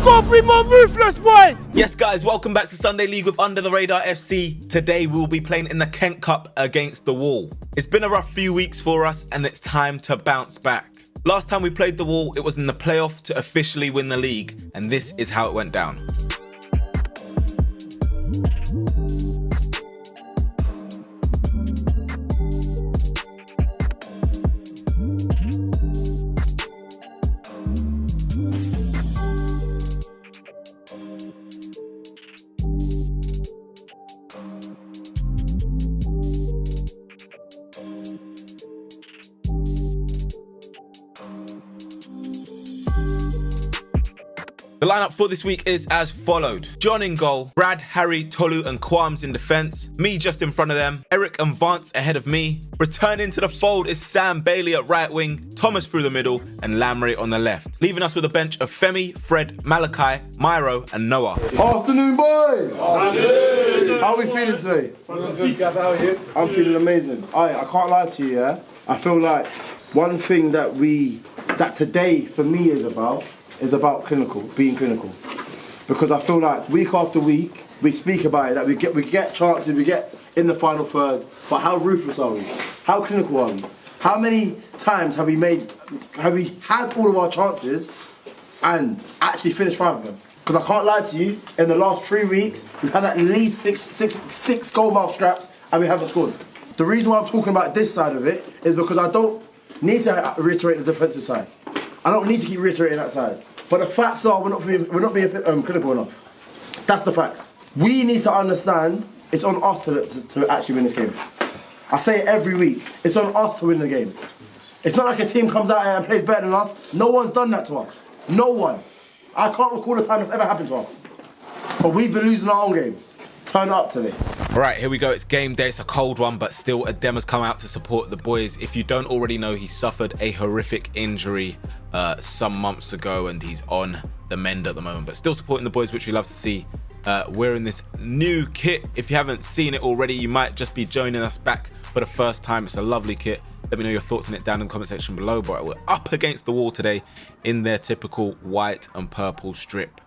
gotta be more ruthless, boys! Yes, guys, welcome back to Sunday League with Under the Radar FC. Today we will be playing in the Kent Cup against the Wall. It's been a rough few weeks for us and it's time to bounce back. Last time we played the Wall, it was in the playoff to officially win the league, and this is how it went down. The lineup for this week is as followed. John in goal, Brad, Harry, Tolu and Qualms in defence, me just in front of them, Eric and Vance ahead of me. Returning to the fold is Sam Bailey at right wing, Thomas through the middle and Lamray on the left. Leaving us with a bench of Femi, Fred, Malachi, Myro and Noah. Afternoon, boys! Afternoon. How are we feeling today? I'm feeling amazing. I can't lie to you, yeah? I feel like one thing that today for me is about being clinical. Because I feel like week after week, we speak about it, that we get chances, we get in the final third, but how ruthless are we? How clinical are we? How many times have we had all of our chances and actually finished 5 of them? Because I can't lie to you, in the last 3 weeks, we've had at least six goal mouth scraps and we haven't scored. The reason why I'm talking about this side of it is because I don't need to reiterate the defensive side. I don't need to keep reiterating that side. But the facts are we're not being clinical enough. That's the facts. We need to understand it's on us to actually win this game. I say it every week. It's on us to win the game. It's not like a team comes out here and plays better than us. No one's done that to us. No one. I can't recall a time that's ever happened to us. But we've been losing our own games. Turn up today. Right, here we go. It's game day. It's a cold one, but still Adem has come out to support the boys. If you don't already know, he suffered a horrific injury some months ago and he's on the mend at the moment, but still supporting the boys, which we love to see. Wearing this new kit. If you haven't seen it already, you might just be joining us back for the first time. It's a lovely kit. Let me know your thoughts on it down in the comment section below. But we're up against the Wall today in their typical white and purple strip,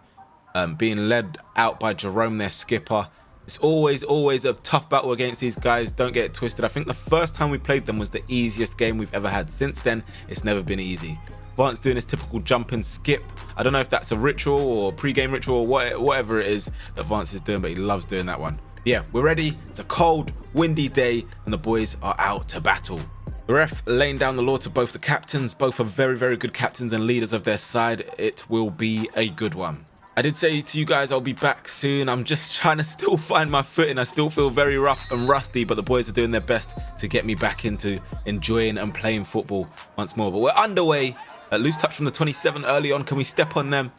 being led out by Jerome, their skipper. It's always a tough battle against these guys. Don't get it twisted. I think the first time we played them was the easiest game we've ever had. Since then, it's never been easy. Vance doing his typical jump and skip. I don't know if that's a ritual or pre-game ritual or whatever it is that Vance is doing, but he loves doing that one. But yeah, we're ready. It's a cold, windy day and the boys are out to battle. The ref laying down the law to both the captains. Both are very, very good captains and leaders of their side. It will be a good one. I did say to you guys I'll be back soon. I'm just trying to still find my footing. I still feel very rough and rusty, but the boys are doing their best to get me back into enjoying and playing football once more. But we're underway. A loose touch from the 27 early on. Can we step on them?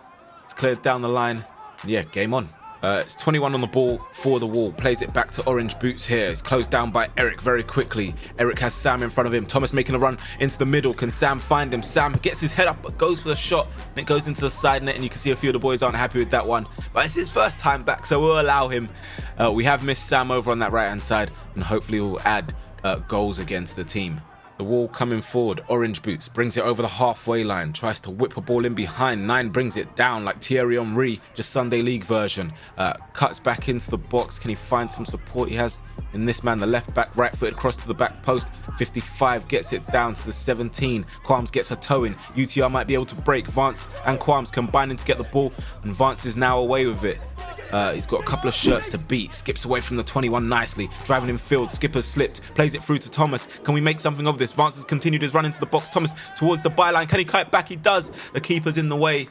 It's cleared down the line. Yeah, game on. It's 21 on the ball for the Wall. Plays it back to Orange Boots here. It's closed down by Eric very quickly. Eric has Sam in front of him. Thomas making a run into the middle. Can Sam find him? Sam gets his head up but goes for the shot. And it goes into the side net and you can see a few of the boys aren't happy with that one. But it's his first time back, so we'll allow him. We have missed Sam over on that right-hand side and hopefully we'll add goals against the team. The Wall coming forward. Orange Boots brings it over the halfway line. Tries to whip a ball in behind. 9 brings it down like Thierry Henry, just Sunday League version. Cuts back into the box. Can he find some support? He has in this man, the left back, right footed cross to the back post. 55 gets it down to the 17. Qualms gets a toe in. UTR might be able to break. Vance and Qualms combining to get the ball. And Vance is now away with it. He's got a couple of shirts to beat. Skips away from the 21 nicely. Driving in field. Skipper's slipped. Plays it through to Thomas. Can we make something of this? Vance has continued his run into the box. Thomas towards the byline. Can he kite back? He does. The keeper's in the way.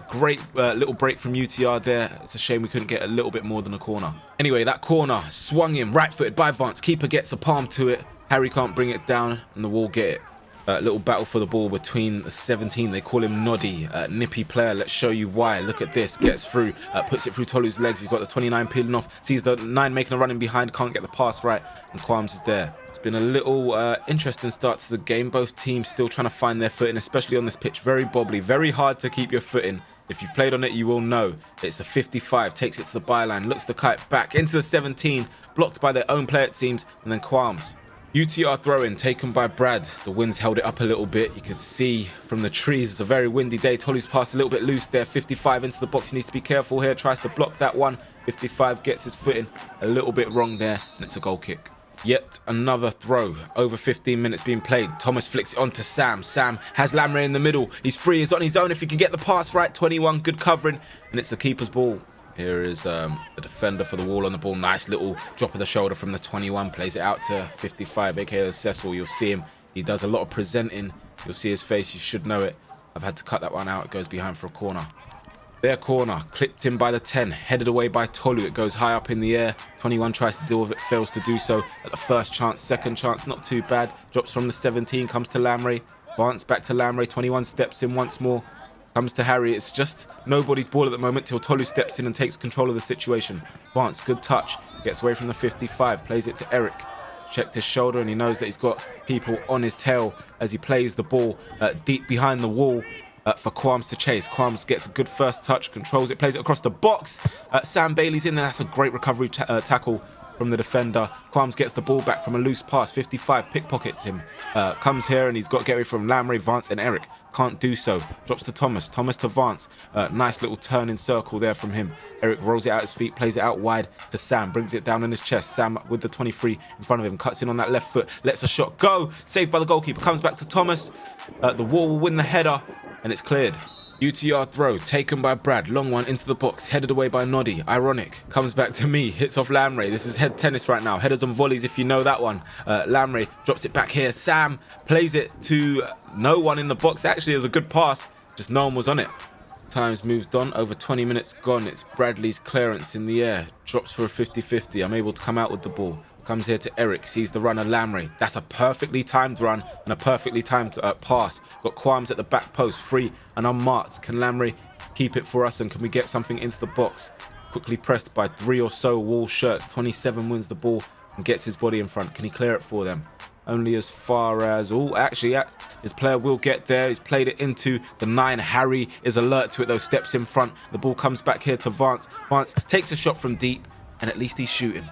Great little break from UTR there. It's a shame we couldn't get a little bit more than a corner. Anyway, that corner swung in. Right footed by Vance. Keeper gets a palm to it. Harry can't bring it down and the Wall get it. Little battle for the ball between the 17. They call him Noddy. Nippy player. Let's show you why. Look at this. Gets through. Puts it through Tolu's legs. He's got the 29 peeling off. Sees the 9 making a run in behind. Can't get the pass right. And Qualms is there. It's been a little interesting start to the game. Both teams still trying to find their footing, especially on this pitch. Very bobbly. Very hard to keep your footing. If you've played on it, you will know. It's the 55. Takes it to the byline. Looks to kite back into the 17. Blocked by their own player, it seems. And then Qualms. UTR throw-in taken by Brad. The wind's held it up a little bit. You can see from the trees it's a very windy day. Tolu's pass a little bit loose there. 55 into the box. He needs to be careful here. Tries to block that one. 55 gets his foot in a little bit wrong there, and it's a goal kick. Yet another throw. Over 15 minutes being played. Thomas flicks it on to Sam. Sam has Lamre in the middle. He's free. He's on his own if he can get the pass right. 21, good covering, and it's the keeper's ball. Here is the defender for the wall on the ball. Nice little drop of the shoulder from the 21. Plays it out to 55, aka Cecil. You'll see him. He does a lot of presenting. You'll see his face. You should know it. I've had to cut that one out. It goes behind for a corner. Their corner, clipped in by the 10, headed away by Tolu. It goes high up in the air. 21 tries to deal with it, fails to do so. At the first chance, second chance, not too bad. Drops from the 17, comes to Lamre. Advance back to Lamre. 21 steps in once more. Comes to Harry. It's just nobody's ball at the moment till Tolu steps in and takes control of the situation. Advance, good touch. Gets away from the 55. Plays it to Eric. Checked his shoulder and he knows that he's got people on his tail as he plays the ball deep behind the wall for Quams to chase. Quams gets a good first touch, controls it, plays it across the box. Sam Bailey's in there. That's a great recovery tackle from the defender. Quams gets the ball back from a loose pass. 55 pickpockets him. Comes here and he's got to get away from Lamre, Vance and Eric. Can't do so. Drops to Thomas. Thomas to Vance. Nice little turn in circle there from him. Eric rolls it out his feet, plays it out wide to Sam. Brings it down on his chest. Sam with the 23 in front of him. Cuts in on that left foot. Lets a shot go. Saved by the goalkeeper. Comes back to Thomas. The wall will win the header and it's cleared. UTR throw taken by Brad. Long one into the box. Headed away by Noddy. Ironic. Comes back to me. Hits off Lamre. This is head tennis right now. Headers and volleys if you know that one. Lamre drops it back here. Sam plays it to no one in the box. Actually, it was a good pass. Just no one was on it. Time's moved on. Over 20 minutes gone. It's Bradley's clearance in the air. Drops for a 50-50. I'm able to come out with the ball. Comes here to Eric. Sees the runner Lamre. That's a perfectly timed run and a perfectly timed pass. Got Quams at the back post. Free and unmarked. Can Lamre keep it for us and can we get something into the box? Quickly pressed by 3 or so wall shirts. 27 wins the ball and gets his body in front. Can he clear it for them? Only as far as... Oh, actually, his player will get there. He's played it into the 9. Harry is alert to it, though. Steps in front. The ball comes back here to Vance. Vance takes a shot from deep, and at least he's shooting.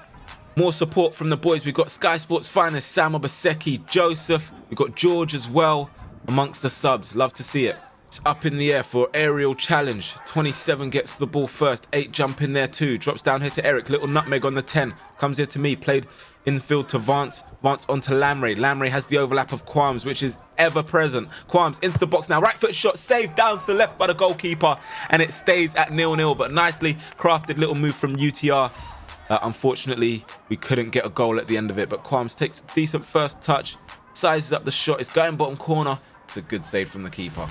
More support from the boys. We've got Sky Sports finest Sam Obaseki, Joseph. We've got George as well amongst the subs. Love to see it. It's up in the air for aerial challenge. 27 gets the ball first. 8 jump in there too. Drops down here to Eric. Little nutmeg on the 10. Comes here to me. Played infield to Vance. Vance onto Lamre. Lamre has the overlap of Quams, which is ever present. Quams into the box now. Right foot shot saved down to the left by the goalkeeper. And it stays at 0-0. But nicely crafted little move from UTR. Unfortunately, we couldn't get a goal at the end of it. But Quams takes a decent first touch. Sizes up the shot. It's going bottom corner. It's a good save from the keeper.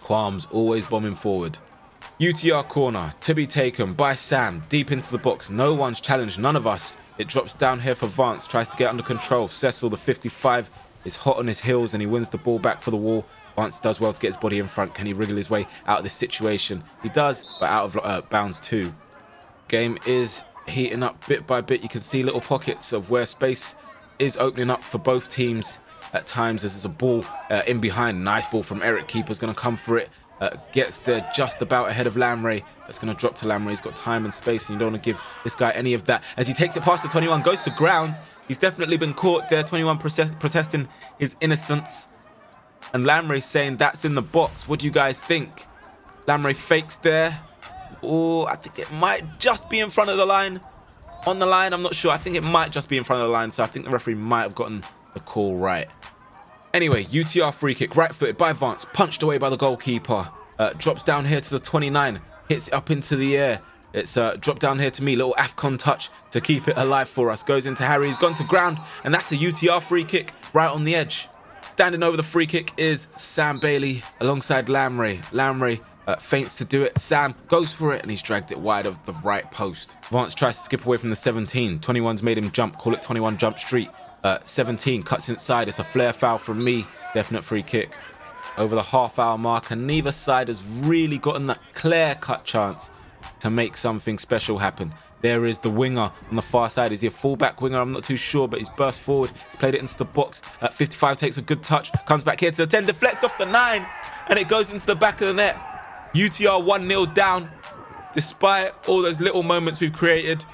Quams always bombing forward. UTR corner to be taken by Sam. Deep into the box. No one's challenged. None of us. It drops down here for Vance. Tries to get under control. Cecil, the 55, is hot on his heels and he wins the ball back for the wall. Vance does well to get his body in front. Can he wriggle his way out of this situation? He does, but out of bounds too. Game is heating up bit by bit. You can see little pockets of where space is opening up for both teams. At times there's a ball in behind. Nice ball from Eric. Keeper's going to come for it. Gets there just about ahead of Lamre. It's going to drop to Lamre. He's got time and space and you don't want to give this guy any of that. As he takes it past the 21, goes to ground. He's definitely been caught there. 21 protesting his innocence. And Lamre saying that's in the box. What do you guys think? Lamre fakes there. Oh, I think it might just be in front of the line. On the line, I'm not sure. I think it might just be in front of the line. So I think the referee might have gotten the call right. Anyway, UTR free kick, right-footed by Vance, punched away by the goalkeeper. Drops down here to the 29, hits it up into the air. It's dropped down here to me, little AFCON touch to keep it alive for us. Goes into Harry, he's gone to ground, and that's a UTR free kick right on the edge. Standing over the free kick is Sam Bailey alongside Lamre. Lamre feints to do it. Sam goes for it, and he's dragged it wide of the right post. Vance tries to skip away from the 17. 21's made him jump, call it 21 jump street. 17 cuts inside. It's a flare foul from me. Definite free kick. Over the half-hour mark, and neither side has really gotten that clear-cut chance to make something special happen. There is the winger on the far side. Is he a fullback winger? I'm not too sure, but he's burst forward. He's played it into the box. 55 takes a good touch. Comes back here to the 10, deflects off the 9, and it goes into the back of the net. UTR 1-0 down. despite all those little moments we've created,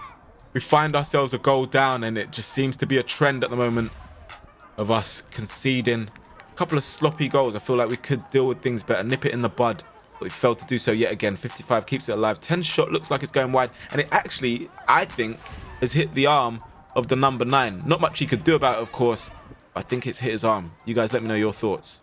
we find ourselves a goal down, and it just seems to be a trend at the moment of us conceding a couple of sloppy goals. I feel like we could deal with things better, nip it in the bud, but we failed to do so yet again. 55 keeps it alive. 10 shot looks like it's going wide, and it actually, I think, has hit the arm of the number 9. Not much he could do about it, of course. I think it's hit his arm. You guys let me know your thoughts.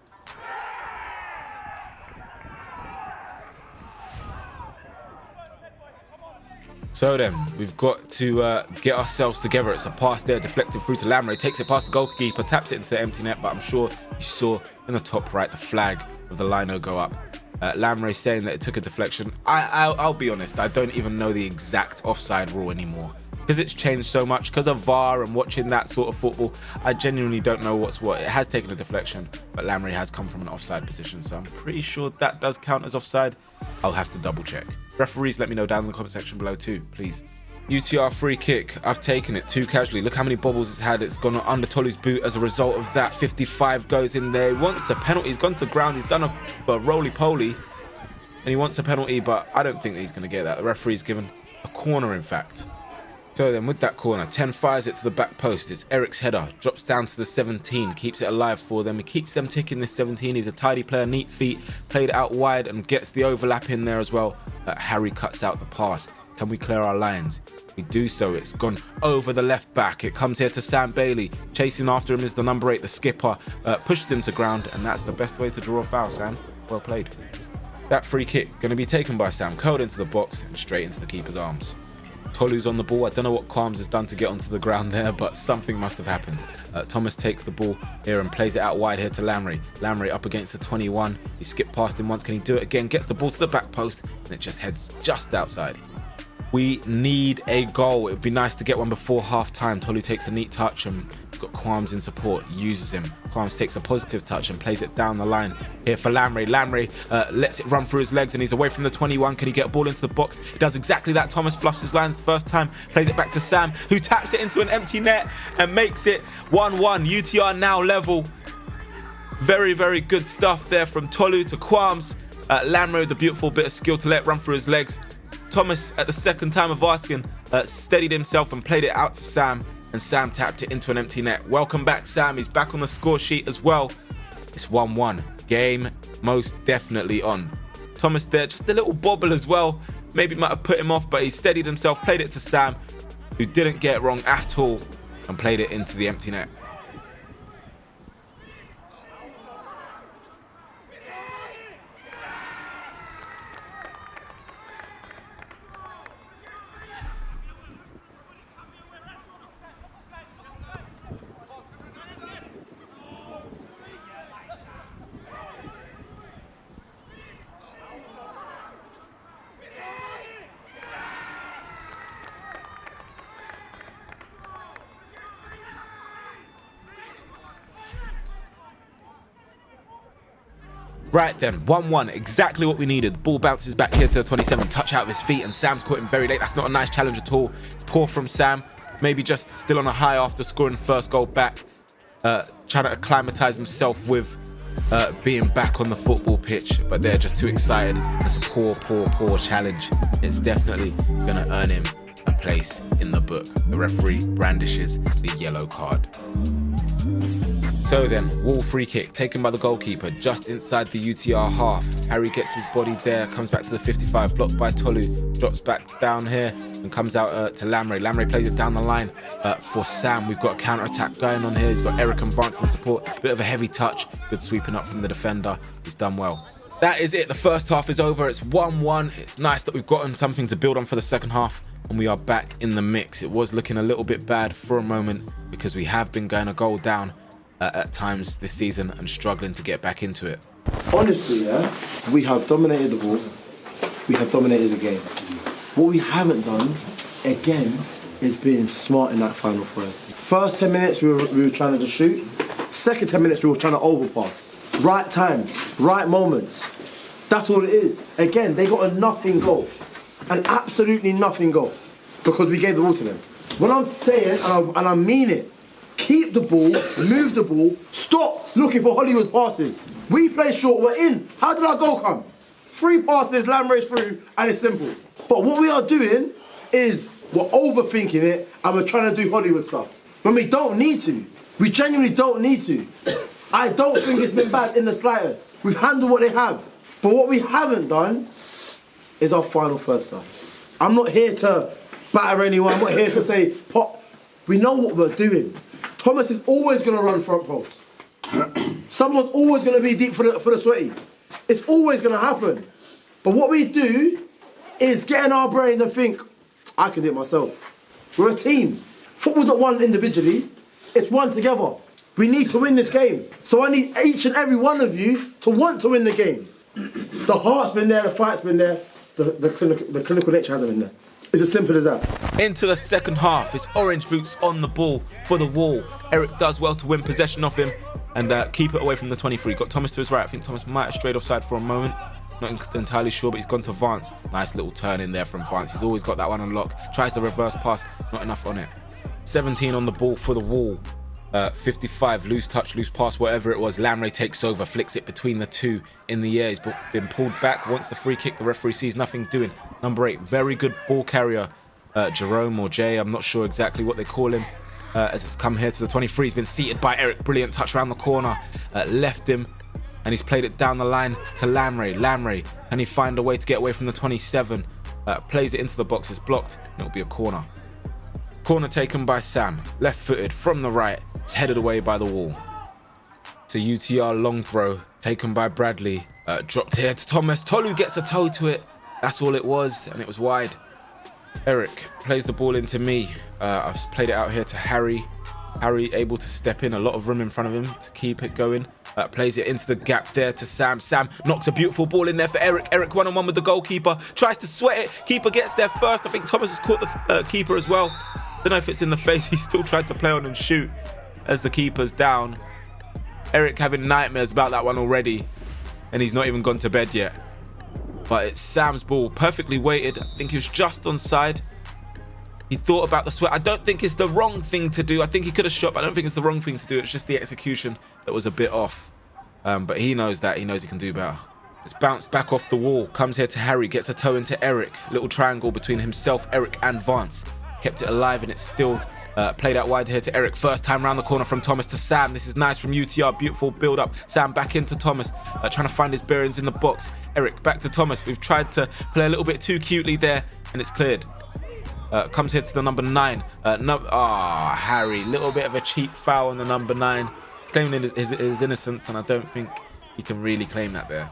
So then, we've got to get ourselves together. It's a pass there, deflected through to Lamre. Takes it past the goalkeeper, taps it into the empty net, but I'm sure you saw in the top right the flag of the lino go up. Lamre saying that it took a deflection. I'll be honest, I don't even know the exact offside rule anymore, because it's changed so much. Because of VAR and watching that sort of football, I genuinely don't know what's what. It has taken a deflection, but Lamre has come from an offside position, so I'm pretty sure that does count as offside. I'll have to double check. Referees, let me know down in the comment section below too, please. UTR free kick. I've taken it too casually. Look how many bobbles it's had. It's gone under Tolu's boot as a result of that. 55 goes in there. He wants a penalty. He's gone to ground. He's done a roly-poly, and he wants a penalty, but I don't think that he's going to get that. The referee's given a corner, in fact. So then with that corner, 10 fires it to the back post. It's Eric's header, drops down to the 17, keeps it alive for them. He keeps them ticking, this 17. He's a tidy player, neat feet, played it out wide and gets the overlap in there as well. Harry cuts out the pass. Can we clear our lines? We do so. It's gone over the left back. It comes here to Sam Bailey. Chasing after him is the number 8, the skipper. Pushes him to ground, and that's the best way to draw a foul, Sam. Well played. That free kick going to be taken by Sam, curled into the box and straight into the keeper's arms. Tolu's on the ball. I don't know what Qualms has done to get onto the ground there, but something must have happened. Thomas takes the ball here and plays it out wide here to Lamre. Lamre up against the 21. He skipped past him once. Can he do it again? Gets the ball to the back post, and it just heads just outside. We need a goal. It would be nice to get one before half-time. Tolu takes a neat touch and he's got Qualms in support. Uses him. Qualms takes a positive touch and plays it down the line. Here for Lamre. Lamre lets it run through his legs and he's away from the 21. Can he get a ball into the box? He does exactly that. Thomas fluffs his lines the first time. Plays it back to Sam, who taps it into an empty net and makes it 1-1. UTR now level. Very, very good stuff there from Tolu to Qualms. Lamre with a beautiful bit of skill to let it run through his legs. Thomas, at the second time of asking, steadied himself and played it out to Sam, and Sam tapped it into an empty net. Welcome back, Sam. He's back on the score sheet as well. It's 1-1. Game most definitely on. Thomas there, just a little bobble as well. Maybe might have put him off, but he steadied himself, played it to Sam, who didn't get it wrong at all, and played it into the empty net. Right then, 1-1, exactly what we needed. Ball bounces back here to the 27, touch out of his feet, and Sam's caught him very late. That's not a nice challenge at all. Poor from Sam, maybe just still on a high after scoring the first goal back. Trying to acclimatise himself with being back on the football pitch, but they're just too excited. It's a poor challenge. It's definitely going to earn him a place in the book. The referee brandishes the yellow card. So then, wall free kick taken by the goalkeeper just inside the UTR half. Harry gets his body there, comes back to the 55, blocked by Tolu, drops back down here and comes out to Lamre. Lamre plays it down the line for Sam. We've got a counter-attack going on here. He's got Eric and Vance in support. Bit of a heavy touch. Good sweeping up from the defender. He's done well. That is it. The first half is over. It's 1-1. It's nice that we've gotten something to build on for the second half, and we are back in the mix. It was looking a little bit bad for a moment because we have been going a goal down at times this season and struggling to get back into it. Honestly, yeah, we have dominated the ball. We have dominated the game. What we haven't done, again, is being smart in that final third. First 10 minutes, we were trying to shoot. Second 10 minutes, we were trying to overpass. Right times, right moments. That's all it is. Again, they got a nothing goal. An absolutely nothing goal. Because we gave the ball to them. When I'm saying, and I mean it, keep the ball, move the ball, stop looking for Hollywood passes. We play short, we're in. How did our goal come? 3 passes, Lamray's through, and it's simple. But what we are doing is we're overthinking it and we're trying to do Hollywood stuff. When we don't need to. We genuinely don't need to. I don't think it's been bad in the slightest. We've handled what they have. But what we haven't done is our final third stuff. I'm not here to batter anyone. I'm not here to say pop. We know what we're doing. Thomas is always going to run front post. Someone's always going to be deep for the sweaty. It's always going to happen. But what we do is get in our brains and think, I can do it myself. We're a team. Football's not won individually, it's won together. We need to win this game. So I need each and every one of you to want to win the game. The heart's been there, the fight's been there, the clinical nature hasn't been there. It's as simple as that. Into the second half, it's Orange Boots on the ball for the wall. Eric does well to win possession of him and keep it away from the 23. Got Thomas to his right. I think Thomas might have strayed offside for a moment. Not entirely sure, but he's gone to Vance. Nice little turn in there from Vance. He's always got that one on lock. Tries the reverse pass, not enough on it. 17 on the ball for the wall. 55, loose touch, loose pass, whatever it was. Lamray takes over, flicks it between the two in the air. He's been pulled back, wants the free kick. The referee sees nothing doing. Number 8, very good ball carrier. Jerome or Jay, I'm not sure exactly what they call him. As it's come here to the 23, he's been seated by Eric. Brilliant touch around the corner. Left him, and he's played it down the line to Lamray. Lamray, can he find a way to get away from the 27? Plays it into the box, it's blocked, and it'll be a corner. Corner taken by Sam, left-footed from the right. It's headed away by the wall. It's a UTR long throw, taken by Bradley. Dropped here to Thomas. Tolu gets a toe to it. That's all it was, and it was wide. Eric plays the ball into me. I've played it out here to Harry. Harry able to step in, a lot of room in front of him to keep it going. Plays it into the gap there to Sam. Sam knocks a beautiful ball in there for Eric. Eric one-on-one with the goalkeeper. Tries to sweat it. Keeper gets there first. I think Thomas has caught the keeper as well. Don't know if it's in the face. He still tried to play on and shoot as the keeper's down. Eric having nightmares about that one already, and he's not even gone to bed yet. But it's Sam's ball, perfectly weighted. I think he was just onside. He thought about the sweat. I don't think it's the wrong thing to do. I think he could have shot, but I don't think it's the wrong thing to do. It's just the execution that was a bit off. But he knows that. He knows he can do better. It's bounced back off the wall. Comes here to Harry. Gets a toe into Eric. Little triangle between himself, Eric, and Vance. Kept it alive, and it's still played out wide here to Eric. First time round the corner from Thomas to Sam. This is nice from UTR. Beautiful build up. Sam back into Thomas, trying to find his bearings in the box. Eric back to Thomas. We've tried to play a little bit too cutely there, and it's cleared. Comes here to the number 9. Harry. Little bit of a cheap foul on the number 9. Claiming his innocence, and I don't think he can really claim that there.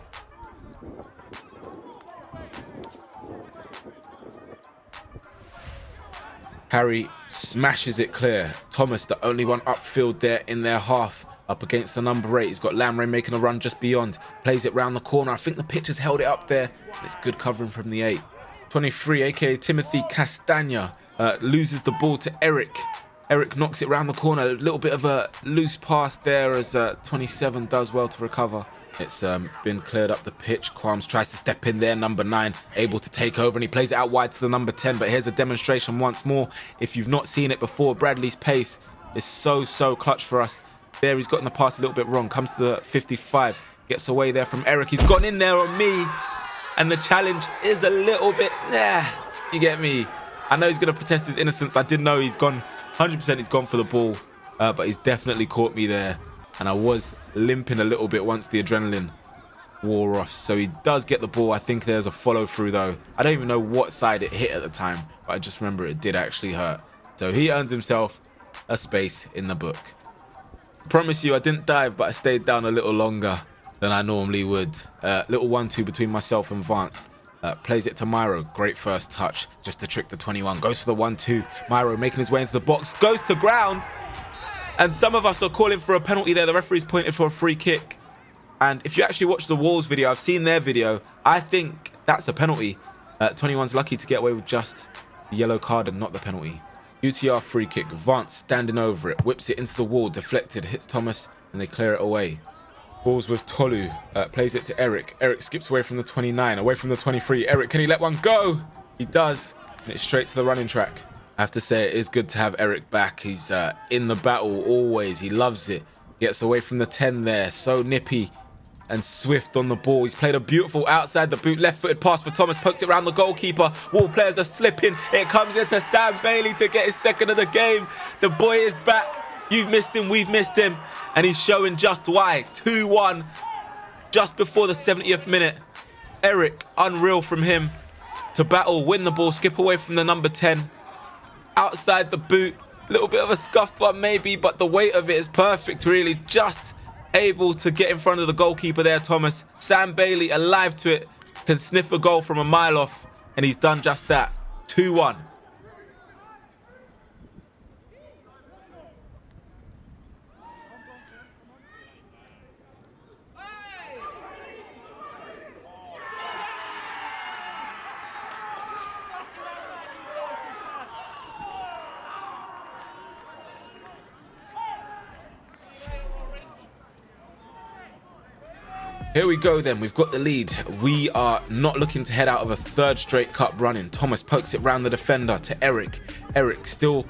Harry smashes it clear. Thomas, the only one upfield there in their half, up against the number 8. He's got Lamray making a run just beyond. Plays it round the corner. I think the pitch has held it up there. It's good covering from the 8. 23, aka Timothy Castagna, loses the ball to Eric. Eric knocks it round the corner. A little bit of a loose pass there as 27 does well to recover. It's been cleared up the pitch. Qualms tries to step in there. Number 9 able to take over, and he plays it out wide to the number 10. But here's a demonstration once more. If you've not seen it before, Bradley's pace is so clutch for us. There, he's gotten the pass a little bit wrong. Comes to the 55. Gets away there from Eric. He's gone in there on me. And the challenge is a little bit, you get me. I know he's going to protest his innocence. I did know he's gone, 100% he's gone for the ball. But he's definitely caught me there. And I was limping a little bit once the adrenaline wore off. So he does get the ball. I think there's a follow through though. I don't even know what side it hit at the time, but I just remember it did actually hurt. So he earns himself a space in the book. Promise you I didn't dive, but I stayed down a little longer than I normally would. Little 1-2 between myself and Vance. Plays it to Myro. Great first touch just to trick the 21. Goes for the 1-2. Myro making his way into the box. Goes to ground. And some of us are calling for a penalty there. The referee's pointed for a free kick. And if you actually watch the Wolves video, I've seen their video. I think that's a penalty. 21's lucky to get away with just the yellow card and not the penalty. UTR free kick. Vance standing over it. Whips it into the wall. Deflected. Hits Thomas. And they clear it away. Balls with Tolu. Plays it to Eric. Eric skips away from the 29. Away from the 23. Eric, can he let one go? He does. And it's straight to the running track. I have to say it is good to have Eric back. He's in the battle always. He loves it. Gets away from the 10 there. So nippy. and swift on the ball. He's played a beautiful outside the boot, left-footed pass for Thomas, pokes it around the goalkeeper. Wolf players are slipping. It comes into Sam Bailey to get his second of the game. The boy is back. You've missed him, we've missed him, and he's showing just why. 2-1, just before the 70th minute. Eric, unreal from him to battle, win the ball, skip away from the number 10. Outside the boot, a little bit of a scuffed one maybe, but the weight of it is perfect really. Just able to get in front of the goalkeeper there, Thomas. Sam Bailey, alive to it, can sniff a goal from a mile off, and he's done just that. 2-1. Here we go then, we've got the lead. We are not looking to head out of a third straight cup run-in. Thomas pokes it round the defender to Eric. Eric still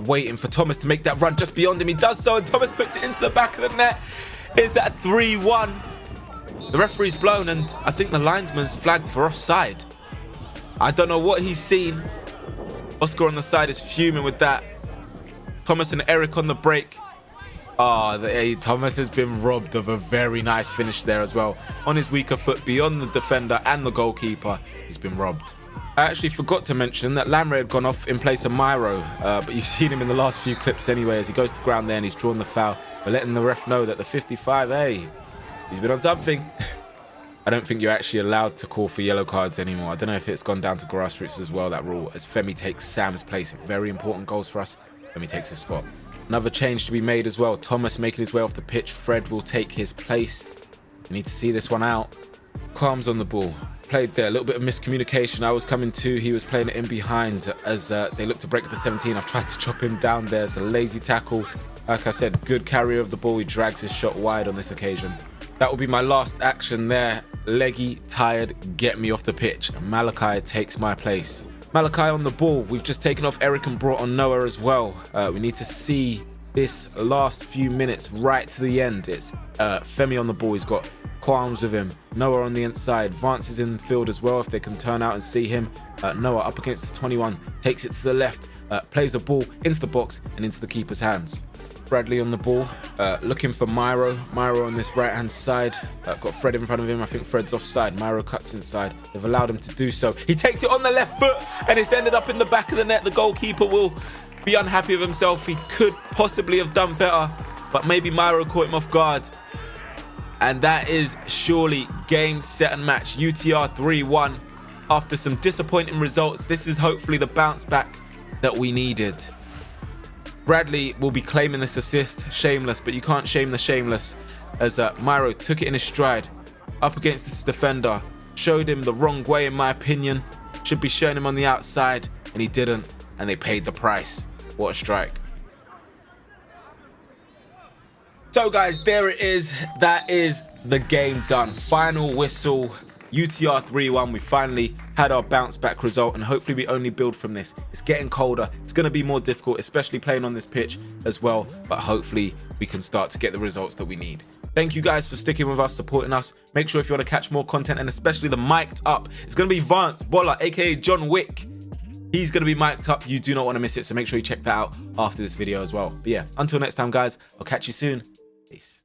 waiting for Thomas to make that run just beyond him. He does so, and Thomas puts it into the back of the net. It's at 3-1. The referee's blown, and I think the linesman's flagged for offside. I don't know what he's seen. Oscar on the side is fuming with that. Thomas and Eric on the break. Thomas has been robbed of a very nice finish there as well. On his weaker foot, beyond the defender and the goalkeeper, he's been robbed. I actually forgot to mention that Lamre had gone off in place of Myro, but you've seen him in the last few clips anyway as he goes to ground there and he's drawn the foul. We're letting the ref know that the 55, hey, he's been on something. I don't think you're actually allowed to call for yellow cards anymore. I don't know if it's gone down to grassroots as well, that rule, as Femi takes Sam's place. Very important goals for us. Femi takes his spot. Another change to be made as well. Thomas making his way off the pitch. Fred will take his place. We need to see this one out. Calms on the ball. Played there. A little bit of miscommunication. I was coming to. He was playing it in behind as they look to break the 17. I've tried to chop him down there. It's a lazy tackle. Like I said, good carrier of the ball. He drags his shot wide on this occasion. That will be my last action there. Leggy, tired, get me off the pitch. Malachi takes my place. Malachi on the ball. We've just taken off Eric and brought on Noah as well. We need to see this last few minutes right to the end. It's Femi on the ball. He's got qualms with him. Noah on the inside. Vance is in the field as well if they can turn out and see him. Noah up against the 21. Takes it to the left. Plays the ball into the box and into the keeper's hands. Bradley on the ball, looking for Myro. Myro on this right-hand side. Got Fred in front of him. I think Fred's offside. Myro cuts inside. They've allowed him to do so. He takes it on the left foot, and it's ended up in the back of the net. The goalkeeper will be unhappy with himself. He could possibly have done better, but maybe Myro caught him off guard. And that is surely game, set, and match. UTR 3-1. After some disappointing results, this is hopefully the bounce back that we needed. Bradley will be claiming this assist. Shameless, but you can't shame the shameless, as Myro took it in his stride up against this defender. Showed him the wrong way, in my opinion. Should be showing him on the outside, and he didn't, and they paid the price. What a strike. So guys, there it is. That is the game done. Final whistle. UTR 3-1. We finally had our bounce back result, and hopefully we only build from this. It's getting colder. It's going to be more difficult, especially playing on this pitch as well, but hopefully we can start to get the results that we need. Thank you guys for sticking with us, supporting us. Make sure if you want to catch more content, and especially the mic'd up, it's going to be Vance Bola, aka John Wick. He's going to be mic'd up. You do not want to miss it, so make sure you check that out after this video as well. But yeah, until next time guys, I'll catch you soon. Peace.